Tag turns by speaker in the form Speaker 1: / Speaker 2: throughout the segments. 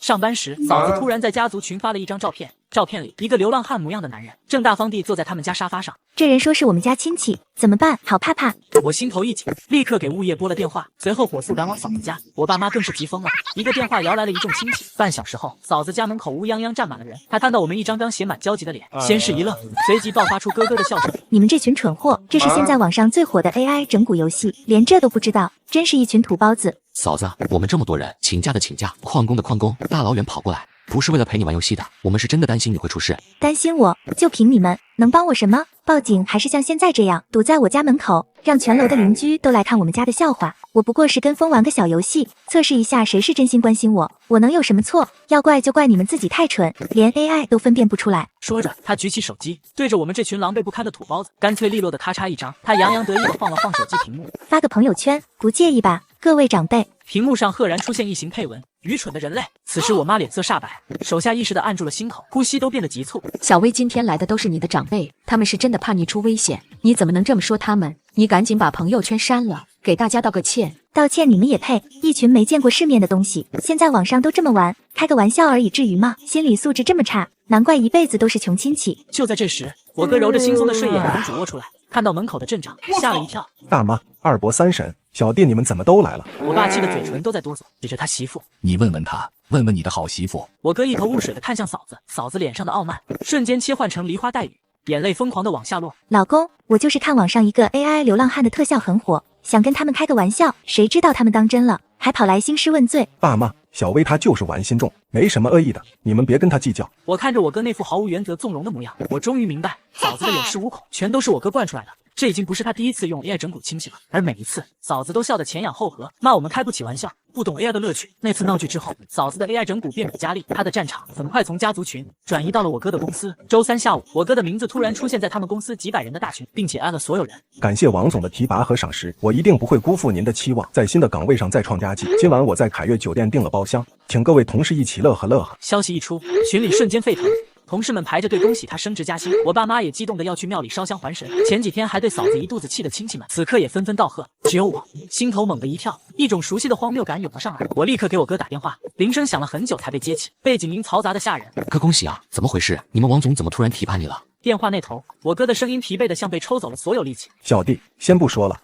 Speaker 1: 上班时，嫂子突然在家族群发了一张照片，照片里一个流浪汉模样的男人正大方地坐在他们家沙发上。
Speaker 2: 这人说是我们家亲戚，怎么办？好怕怕！
Speaker 1: 我心头一紧，立刻给物业拨了电话，随后火速赶往嫂子家。我爸妈更是急疯了，一个电话摇来了一众亲戚。半小时后，嫂子家门口乌泱泱站满了人。他看到我们一张张写满焦急的脸，先是一愣，随即爆发出咯咯的笑声。
Speaker 2: 你们这群蠢货，这是现在网上最火的 AI 整蛊游戏，连这都不知道，真是一群土包子。
Speaker 3: 嫂子，我们这么多人，请假的请假，旷工的旷工，大老远跑过来，不是为了陪你玩游戏的，我们是真的担心你会出事。
Speaker 2: 担心我？就凭你们能帮我什么？报警还是像现在这样堵在我家门口，让全楼的邻居都来看我们家的笑话？我不过是跟风玩个小游戏，测试一下谁是真心关心我，我能有什么错？要怪就怪你们自己太蠢，连 AI 都分辨不出来。
Speaker 1: 说着，他举起手机，对着我们这群狼狈不堪的土包子，干脆利落的咔嚓一张。他洋洋得意的晃了晃手机屏幕，
Speaker 2: 发个朋友圈，不介意吧？各位长辈。
Speaker 1: 屏幕上赫然出现一行配文：愚蠢的人类。此时我妈脸色煞白，手下意识的按住了心口，呼吸都变得急促。
Speaker 4: 小薇今天来的都是你的长辈，他们是真的怕你出危险，你怎么能这么说他们？你赶紧把朋友圈删了，给大家道个歉。
Speaker 2: 道歉你们也配？一群没见过世面的东西，现在网上都这么玩，开个玩笑而已，至于吗？心理素质这么差，难怪一辈子都是穷亲戚。
Speaker 1: 就在这时，我哥揉着惺忪的睡眼从主卧出来，看到门口的镇长，吓了一跳。
Speaker 5: 大妈、二伯、三婶，小弟你们怎么都来了？
Speaker 1: 我爸气得嘴唇都在哆嗦，指着他媳妇：
Speaker 6: 你问问他，问问你的好媳妇。
Speaker 1: 我哥一头雾水的看向嫂子，嫂子脸上的傲慢瞬间切换成梨花带雨，眼泪疯狂的往下落。
Speaker 2: 老公，我就是看网上一个 AI 流浪汉的特效很火，想跟他们开个玩笑，谁知道他们当真了，还跑来兴师问罪。
Speaker 5: 爸妈，小薇她就是玩心重，没什么恶意的，你们别跟她计较。
Speaker 1: 我看着我哥那副毫无原则纵容的模样，我终于明白，嫂子的有恃无恐全都是我哥惯出来的。这已经不是他第一次用 AI 整蛊亲戚了，而每一次嫂子都笑得前仰后合，骂我们开不起玩笑，不懂 AI 的乐趣。那次闹剧之后，嫂子的 AI 整蛊变本加厉，她的战场很快从家族群转移到了我哥的公司。周三下午，我哥的名字突然出现在他们公司几百人的大群，并且按了所有人。
Speaker 5: 感谢王总的提拔和赏识，我一定不会辜负您的期望，在新的岗位上再创佳绩。今晚我在凯悦酒店订了包厢，请各位同事一起乐呵乐呵。
Speaker 1: 消息一出，群里瞬间沸腾。同事们排着队恭喜他升职加薪，我爸妈也激动的要去庙里烧香还神。前几天还对嫂子一肚子气的亲戚们，此刻也纷纷道贺。只有我心头猛地一跳，一种熟悉的荒谬感涌了上来。我立刻给我哥打电话，铃声响了很久才被接起，背景音嘈杂的吓人。
Speaker 3: 哥恭喜啊，怎么回事？你们王总怎么突然提拔你了？
Speaker 1: 电话那头，我哥的声音疲惫的像被抽走了所有力气。
Speaker 5: 小弟，先不说了，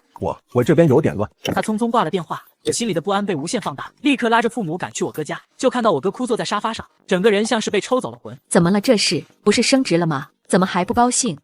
Speaker 5: 我这边有点乱。
Speaker 1: 他匆匆挂了电话，我心里的不安被无限放大，立刻拉着父母赶去我哥家，就看到我哥枯坐在沙发上，整个人像是被抽走了魂。
Speaker 4: 怎么了？这是不是升职了吗？怎么还不高兴？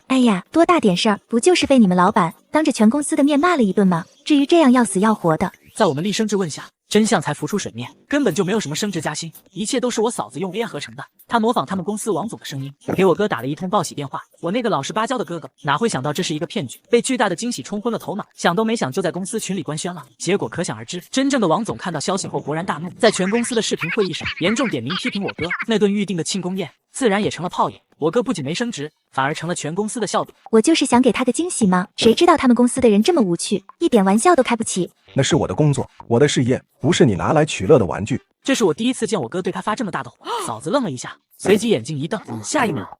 Speaker 2: 哎呀，多大点事儿，不就是被你们老板当着全公司的面骂了一顿吗？至于这样要死要活的？
Speaker 1: 在我们厉声质问下，真相才浮出水面，根本就没有什么升职加薪，一切都是我嫂子用 AI 合成的。她模仿他们公司王总的声音，给我哥打了一通报喜电话。我那个老实巴交的哥哥哪会想到这是一个骗局，被巨大的惊喜冲昏了头脑，想都没想就在公司群里官宣了。结果可想而知，真正的王总看到消息后勃然大怒，在全公司的视频会议上严重点名批评我哥。那顿预定的庆功宴自然也成了泡影。我哥不仅没升职，反而成了全公司的笑柄。
Speaker 2: 我就是想给他个惊喜嘛，谁知道他们公司的人这么无趣，一点玩笑都开不起。
Speaker 5: 那是我的工作，我的事业，不是你拿来取乐的玩具。
Speaker 1: 这是我第一次见我哥对他发这么大的火。嫂子愣了一下，随即眼睛一瞪，下一秒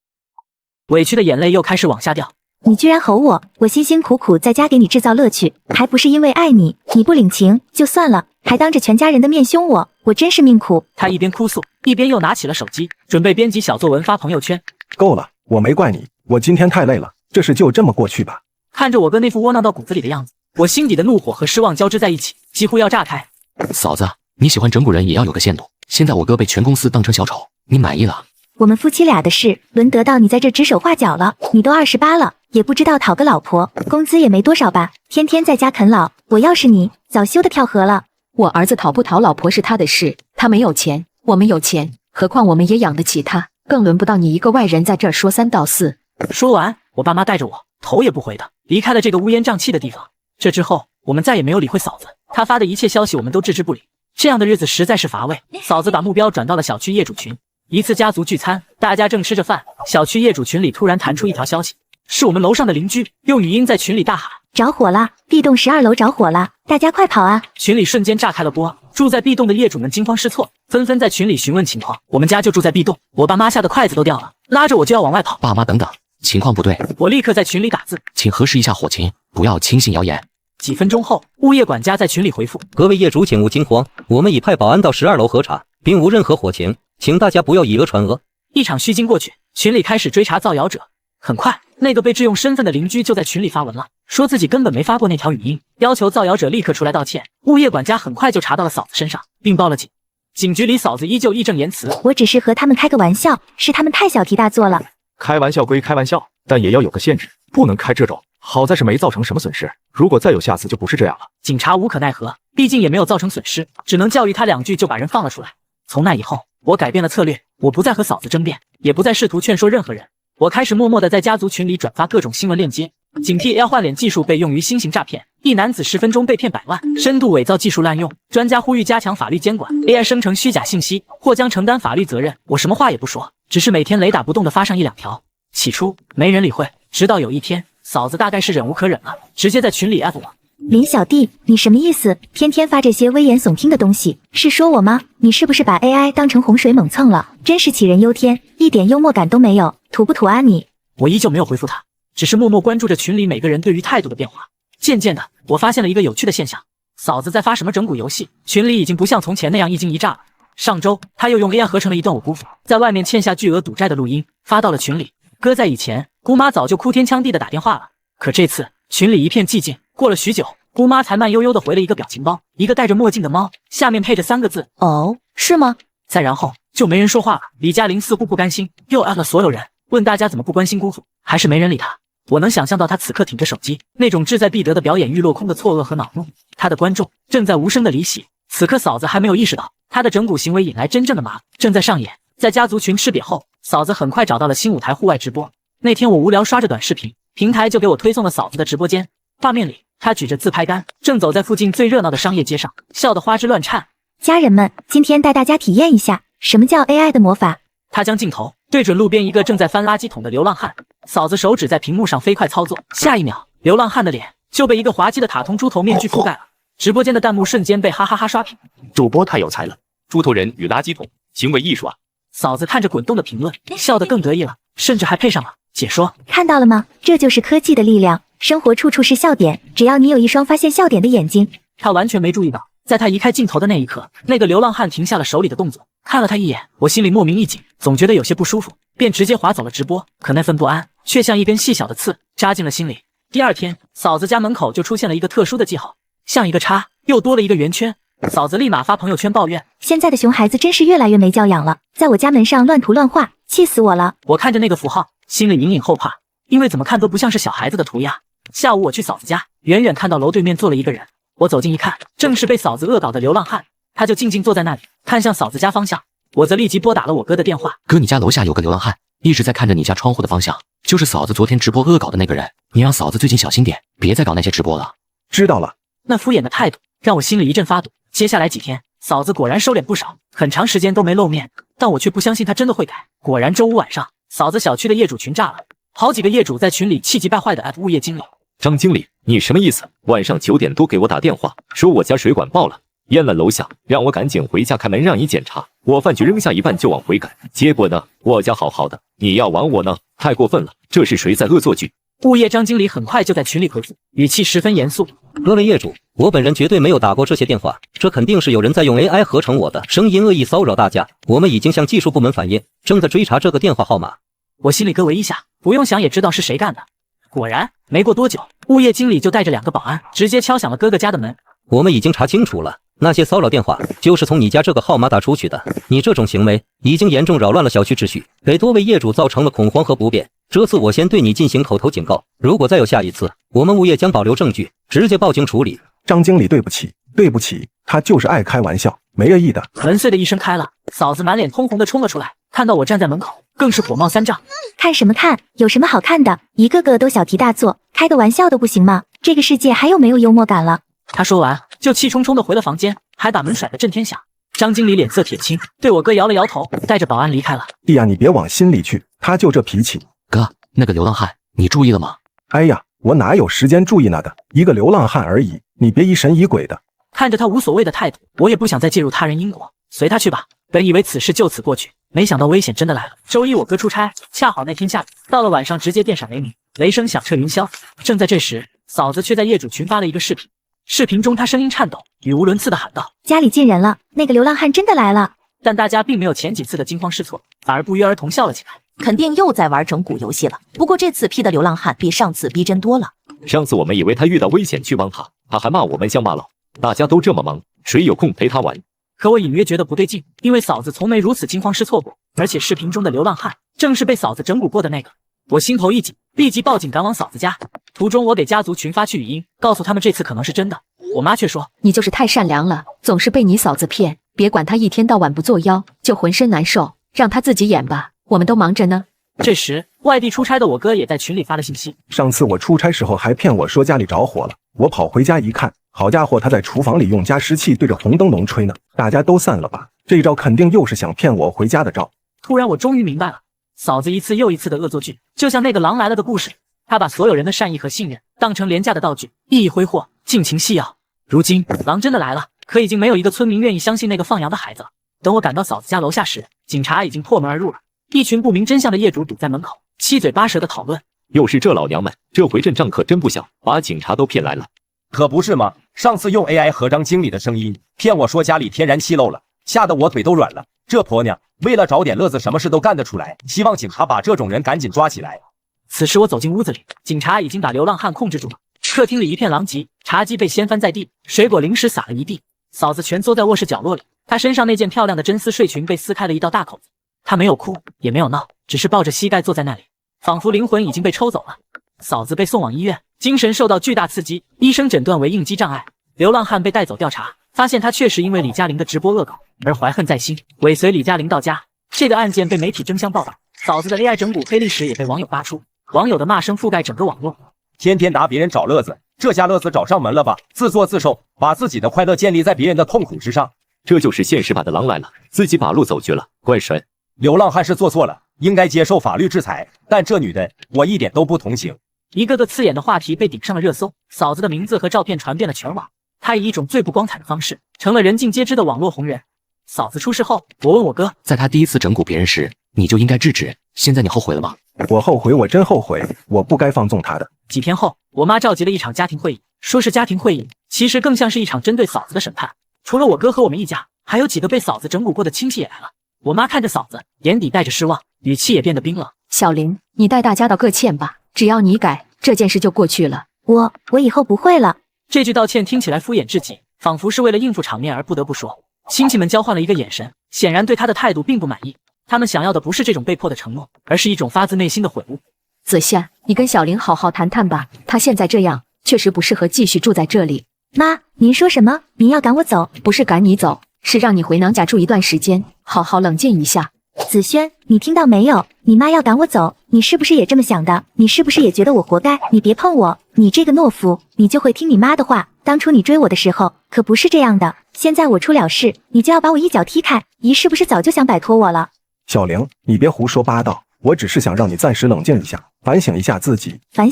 Speaker 1: 委屈的眼泪又开始往下掉。
Speaker 2: 你居然吼我，我辛辛苦苦在家给你制造乐趣，还不是因为爱你，你不领情就算了，还当着全家人的面凶我，我真是命苦。
Speaker 1: 他一边哭诉，一边又拿起了手机，准备编辑小作文发朋友圈。
Speaker 5: 够了，我没怪你，我今天太累了，这事就这么过去吧。
Speaker 1: 看着我哥那副窝囊到骨子里的样子，我心底的怒火和失望交织在一起，几乎要炸开。
Speaker 3: 嫂子，你喜欢整蛊人也要有个限度，现在我哥被全公司当成小丑，你满意了？
Speaker 2: 我们夫妻俩的事轮得到你在这指手画脚了？你都28了，也不知道讨个老婆，工资也没多少吧，天天在家啃老，我要是你早休的跳河了。
Speaker 4: 我儿子讨不讨老婆是他的事，他没有钱，我们有钱，何况我们也养得起他，更轮不到你一个外人在这儿说三道四。
Speaker 1: 说完，我爸妈带着我头也不回的离开了这个乌烟瘴气的地方。这之后，我们再也没有理会嫂子，她发的一切消息我们都置之不理。这样的日子实在是乏味，嫂子把目标转到了小区业主群。一次家族聚餐，大家正吃着饭，小区业主群里突然弹出一条消息，是我们楼上的邻居用语音在群里大喊：
Speaker 2: 着火了！B栋12楼着火了，大家快跑啊！
Speaker 1: 群里瞬间炸开了锅，住在 B栋的业主们惊慌失措，纷纷在群里询问情况。我们家就住在 B栋，我爸妈吓得筷子都掉了，拉着我就要往外跑。
Speaker 3: 爸妈等等，情况不对。
Speaker 1: 我立刻在群里打字，
Speaker 3: 请核实一下火情，不要轻信谣言。
Speaker 1: 几分钟后，物业管家在群里回复：
Speaker 7: 各位业主请勿惊慌，我们已派保安到12楼核查，并无任何火情，请大家不要以讹传讹。
Speaker 1: 一场虚惊过去，群里开始追查造谣者。很快，那个被质用身份的邻居就在群里发文了，说自己根本没发过那条语音，要求造谣者立刻出来道歉。物业管家很快就查到了嫂子身上，并报了警。警局里嫂子依旧义正言辞：
Speaker 2: 我只是和他们开个玩笑，是他们太小题大做了。
Speaker 8: 开玩笑归开玩笑，但也要有个限制，不能开这种。好在是没造成什么损失，如果再有下次就不是这样了。
Speaker 1: 警察无可奈何，毕竟也没有造成损失，只能教育他2句就把人放了出来。从那以后，我改变了策略，我不再和嫂子争辩，也不再试图劝说任何人。我开始默默地在家族群里转发各种新闻链接，警惕 AI 换脸技术被用于新型诈骗。一男子10分钟被骗100万，深度伪造技术滥用，专家呼吁加强法律监管。AI 生成虚假信息或将承担法律责任。我什么话也不说，只是每天雷打不动地发上1-2条。起初没人理会，直到有一天，嫂子大概是忍无可忍了，直接在群里艾特我。
Speaker 2: 林小弟，你什么意思？天天发这些危言耸听的东西，是说我吗？你是不是把 AI 当成洪水猛蹭了？真是杞人忧天，一点幽默感都没有，土不土啊你？
Speaker 1: 我依旧没有回复他，只是默默关注着群里每个人对于态度的变化。渐渐的，我发现了一个有趣的现象，嫂子在发什么整蛊游戏，群里已经不像从前那样一惊一乍了。上周，他又用 AI 合成了一段我姑父在外面欠下巨额赌债的录音，发到了群里。搁在以前，姑妈早就哭天抢地的打电话了，可这次群里一片寂静。过了许久，姑妈才慢悠悠的回了一个表情包，一个戴着墨镜的猫，下面配着3个字：哦，是吗？再然后就没人说话了。李嘉玲似乎不甘心，又艾了所有人，问大家怎么不关心姑父，还是没人理他。我能想象到他此刻挺着手机，那种志在必得的表演欲落空的错愕和恼怒。他的观众正在无声的离席，此刻嫂子还没有意识到，他的整蛊行为引来真正的麻烦正在上演。在家族群吃瘪后，嫂子很快找到了新舞台户外直播。那天我无聊刷着短视频，平台就给我推送了嫂子的直播间。画面里，她举着自拍杆，正走在附近最热闹的商业街上，笑得花枝乱颤。
Speaker 2: 家人们，今天带大家体验一下什么叫 AI 的魔法。
Speaker 1: 她将镜头对准路边一个正在翻垃圾桶的流浪汉，嫂子手指在屏幕上飞快操作，下一秒，流浪汉的脸就被一个滑稽的卡通猪头面具覆盖了。直播间的弹幕瞬间被哈哈哈刷屏。
Speaker 9: 主播太有才了，猪头人与垃圾桶，行为艺术啊！
Speaker 1: 嫂子看着滚动的评论，笑得更得意了，甚至还配上了解说。
Speaker 2: 看到了吗？这就是科技的力量，生活处处是笑点，只要你有一双发现笑点的眼睛。
Speaker 1: 他完全没注意到，在他移开镜头的那一刻，那个流浪汉停下了手里的动作，看了他一眼。我心里莫名一紧，总觉得有些不舒服，便直接划走了直播。可那份不安却像一根细小的刺扎进了心里。第二天，嫂子家门口就出现了一个特殊的记号，像一个叉，又多了一个圆圈。嫂子立马发朋友圈抱怨：
Speaker 2: 现在的熊孩子真是越来越没教养了，在我家门上乱涂乱画，气死我了。
Speaker 1: 我看着那个符号，心里隐隐后怕，因为怎么看都不像是小孩子的涂鸦。下午我去嫂子家，远远看到楼对面坐了一个人，我走近一看，正是被嫂子恶搞的流浪汉。他就静静坐在那里，看向嫂子家方向。我则立即拨打了我哥的电话：
Speaker 3: 哥，你家楼下有个流浪汉，一直在看着你家窗户的方向，就是嫂子昨天直播恶搞的那个人，你让嫂子最近小心点，别再搞那些直播了。
Speaker 5: 知道了。
Speaker 1: 那敷衍的态度让我心里一阵发堵。接下来几天，嫂子果然收敛不少，很长时间都没露面，但我却不相信她真的会改。果然周五晚上，嫂子小区的业主群炸了，好几个业主在群里气急败坏的@物业经理。
Speaker 9: 张经理，你什么意思？晚上9点多给我打电话，说我家水管爆了，淹了楼下，让我赶紧回家开门让你检查。我饭局扔下一半就往回赶，结果呢，我家好好的，你要玩我呢？太过分了，这是谁在恶作剧？
Speaker 1: 物业张经理很快就在群里回复，语气十分严肃：
Speaker 7: 各位业主，我本人绝对没有打过这些电话，这肯定是有人在用 AI 合成我的声音恶意骚扰大家。我们已经向技术部门反映，正在追查这个电话号码。
Speaker 1: 我心里咯为一下，不用想也知道是谁干的。果然，没过多久，物业经理就带着2个保安直接敲响了哥哥家的门。
Speaker 7: 我们已经查清楚了，那些骚扰电话就是从你家这个号码打出去的。你这种行为已经严重扰乱了小区秩序，给多位业主造成了恐慌和不便。这次我先对你进行口头警告，如果再有下一次，我们物业将保留证据，直接报警处理。
Speaker 5: 张经理，对不起，对不起，他就是爱开玩笑，没恶意的。
Speaker 1: 门碎的一声开了，嫂子满脸通红的冲了出来，看到我站在门口，更是火冒三丈。
Speaker 2: 看什么看？有什么好看的？一个个都小题大做，开个玩笑都不行吗？这个世界还有没有幽默感了？
Speaker 1: 他说完就气冲冲的回了房间，还把门甩得震天响。张经理脸色铁青，对我哥摇了摇头，带着保安离开了。
Speaker 5: 弟呀，你别往心里去，他就这脾气。
Speaker 3: 哥，那个流浪汉你注意了吗？
Speaker 5: 哎呀，我哪有时间注意那个，一个流浪汉而已，你别疑神疑鬼的。
Speaker 1: 看着他无所谓的态度，我也不想再介入他人因果，随他去吧。本以为此事就此过去，没想到危险真的来了。周一我哥出差，恰好那天下雨，到了晚上直接电闪雷鸣，雷声响彻云霄。正在这时，嫂子却在业主群发了一个视频，视频中他声音颤抖，语无伦次地喊道：“
Speaker 2: 家里进人了，那个流浪汉真的来了。”
Speaker 1: 但大家并没有前几次的惊慌失措，反而不约而同笑了起来。
Speaker 10: 肯定又在玩整蛊游戏了。不过这次P的流浪汉比上次逼真多了。
Speaker 9: 上次我们以为他遇到危险去帮他，他还骂我们乡巴佬。大家都这么忙，谁有空陪他玩？
Speaker 1: 可我隐约觉得不对劲，因为嫂子从没如此惊慌失措过，而且视频中的流浪汉正是被嫂子整蛊过的那个。我心头一紧，立即报警赶往嫂子家。途中我给家族群发去语音，告诉他们这次可能是真的。我妈却说：“
Speaker 4: 你就是太善良了，总是被你嫂子骗。别管他一天到晚不作妖，就浑身难受，让他自己演吧，我们都忙着呢。”
Speaker 1: 这时，外地出差的我哥也在群里发了信息：“
Speaker 5: 上次我出差时候还骗我说家里着火了，我跑回家一看，好家伙，他在厨房里用加湿器对着红灯笼吹呢。大家都散了吧，这招肯定又是想骗我回家的招。”
Speaker 1: 突然我终于明白了，嫂子一次又一次的恶作剧，就像那个狼来了的故事，她把所有人的善意和信任当成廉价的道具，熠熠挥霍，尽情戏咬。如今狼真的来了，可已经没有一个村民愿意相信那个放羊的孩子了。等我赶到嫂子家楼下时，警察已经破门而入了，一群不明真相的业主堵在门口，七嘴八舌的讨论。
Speaker 9: 又是这老娘们，这回阵仗可真不小，把警察都骗来了。
Speaker 11: 可不是吗？上次用 AI 合张经理的声音骗我说家里天然气漏了，吓得我腿都软了。这婆娘为了找点乐子，什么事都干得出来。希望警察把这种人赶紧抓起来。
Speaker 1: 此时我走进屋子里，警察已经把流浪汉控制住了。客厅里一片狼藉，茶几被掀翻在地，水果零食撒了一地。嫂子蜷缩在卧室角落里，她身上那件漂亮的真丝睡裙被撕开了一道大口子。她没有哭，也没有闹，只是抱着膝盖坐在那里，仿佛灵魂已经被抽走了。嫂子被送往医院，精神受到巨大刺激，医生诊断为应激障碍。流浪汉被带走调查，发现他确实因为李嘉玲的直播恶搞而怀恨在心，尾随李嘉玲到家。这个案件被媒体争相报道，嫂子的恋爱整蛊黑历史也被网友扒出，网友的骂声覆盖整个网络。
Speaker 11: 天天拿别人找乐子，这下乐子找上门了吧？自作自受，把自己的快乐建立在别人的痛苦之上。
Speaker 9: 这就是现实版的狼来了，自己把路走绝了，怪神。
Speaker 11: 流浪汉是做错了，应该接受法律制裁，但这女的我一点都不同情。
Speaker 1: 一个个刺眼的话题被顶上了热搜，嫂子的名字和照片传遍了全网，她以一种最不光彩的方式成了人尽皆知的网络红人。嫂子出事后，我问我哥，
Speaker 3: 在他第一次整蛊别人时，你就应该制止，现在你后悔了吗？
Speaker 5: 我后悔，我真后悔，我不该放纵他的。
Speaker 1: 几天后，我妈召集了一场家庭会议，说是家庭会议，其实更像是一场针对嫂子的审判。除了我哥和我们一家，还有几个被嫂子整蛊过的亲戚也来了。我妈看着嫂子，眼底带着失望，语气也变得冰冷。
Speaker 4: 小林，你带大家道个歉吧，只要你改，这件事就过去了。
Speaker 2: 我以后不会了。
Speaker 1: 这句道歉听起来敷衍至极，仿佛是为了应付场面而不得不说。亲戚们交换了一个眼神，显然对他的态度并不满意。他们想要的不是这种被迫的承诺，而是一种发自内心的悔悟。
Speaker 4: 子夏，你跟小林好好谈谈吧，他现在这样确实不适合继续住在这里。
Speaker 2: 妈，您说什么？您要赶我走？
Speaker 4: 不是赶你走，是让你回娘家住一段时间，好好冷静一下。
Speaker 2: 子轩，你听到没有？你妈要赶我走，你是不是也这么想的？你是不是也觉得我活该？你别碰我，你这个懦夫，你就会听你妈的话。当初你追我的时候可不是这样的，现在我出了事，你就要把我一脚踢开，姨是不是早就想摆脱我了？
Speaker 5: 小玲，你别胡说八道，我只是想让你暂时冷静一下，反省一下自己。
Speaker 2: 反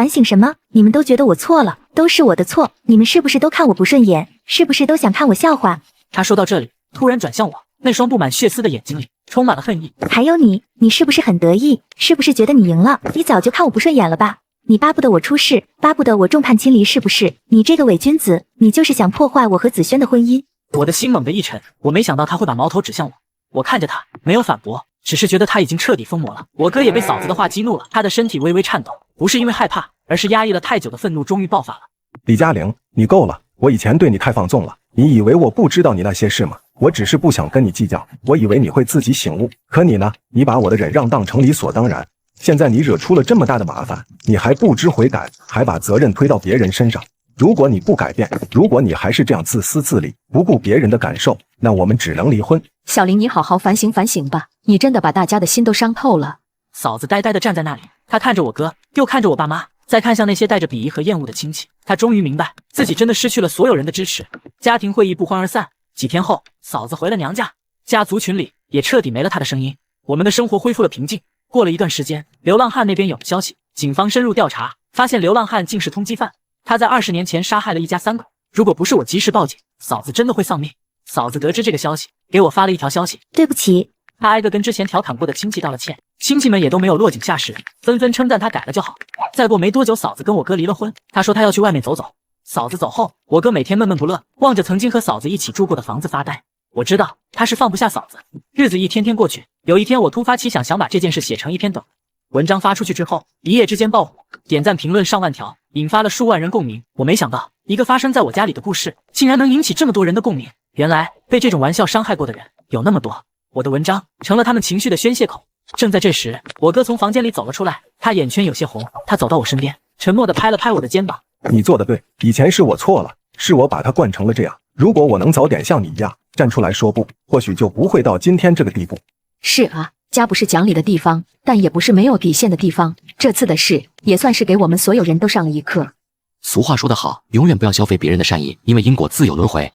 Speaker 2: 省什么？你们都觉得我错了，都是我的错，你们是不是都看我不顺眼？是不是都想看我笑话？
Speaker 1: 他说到这里，突然转向我，那双布满血丝的眼睛里充满了恨意。
Speaker 2: 还有你是不是很得意？是不是觉得你赢了？你早就看我不顺眼了吧？你巴不得我出事，巴不得我众叛亲离，是不是？你这个伪君子，你就是想破坏我和子轩的婚姻。
Speaker 1: 我的心猛地一沉，我没想到他会把矛头指向我。我看着他，没有反驳，只是觉得他已经彻底疯魔了。我哥也被嫂子的话激怒了，他的身体微微颤抖，不是因为害怕，而是压抑了太久的愤怒终于爆发了。
Speaker 5: 李嘉玲，你够了，我以前对你太放纵了，你以为我不知道你那些事吗？我只是不想跟你计较，我以为你会自己醒悟，可你呢？你把我的忍让当成理所当然。现在你惹出了这么大的麻烦，你还不知悔改，还把责任推到别人身上。如果你不改变，如果你还是这样自私自利，不顾别人的感受，那我们只能离婚。
Speaker 4: 小林，你好好反省反省吧，你真的把大家的心都伤透了。
Speaker 1: 嫂子呆呆地站在那里，她看着我哥，又看着我爸妈，再看向那些带着鄙夷和厌恶的亲戚，她终于明白自己真的失去了所有人的支持。家庭会议不欢而散。几天后，嫂子回了娘家，家族群里也彻底没了她的声音，我们的生活恢复了平静。过了一段时间，流浪汉那边有了消息，警方深入调查，发现流浪汉竟是通缉犯，他在20年前杀害了一家3口。如果不是我及时报警，嫂子真的会丧命。嫂子得知这个消息，给我发了一条消息：
Speaker 2: 对不起。
Speaker 1: 他挨个跟之前调侃过的亲戚道了歉，亲戚们也都没有落井下石，纷纷称赞他改了就好。再过没多久，嫂子跟我哥离了婚，他说他要去外面走走。嫂子走后，我哥每天闷闷不乐，望着曾经和嫂子一起住过的房子发呆。我知道他是放不下嫂子。日子一天天过去，有一天我突发奇想，想把这件事写成一篇短文章发出去之后，一夜之间爆火，点赞评论上万条，引发了数万人共鸣。我没想到，一个发生在我家里的故事，竟然能引起这么多人的共鸣。原来被这种玩笑伤害过的人有那么多，我的文章成了他们情绪的宣泄口。正在这时，我哥从房间里走了出来，他眼圈有些红，他走到我身边，沉默地拍了拍我的肩膀。
Speaker 5: 你做的对，以前是我错了，是我把他惯成了这样。如果我能早点像你一样站出来说不，或许就不会到今天这个地步。
Speaker 4: 是啊，家不是讲理的地方，但也不是没有底线的地方。这次的事也算是给我们所有人都上了一课。
Speaker 3: 俗话说得好，永远不要消费别人的善意，因为因果自有轮回。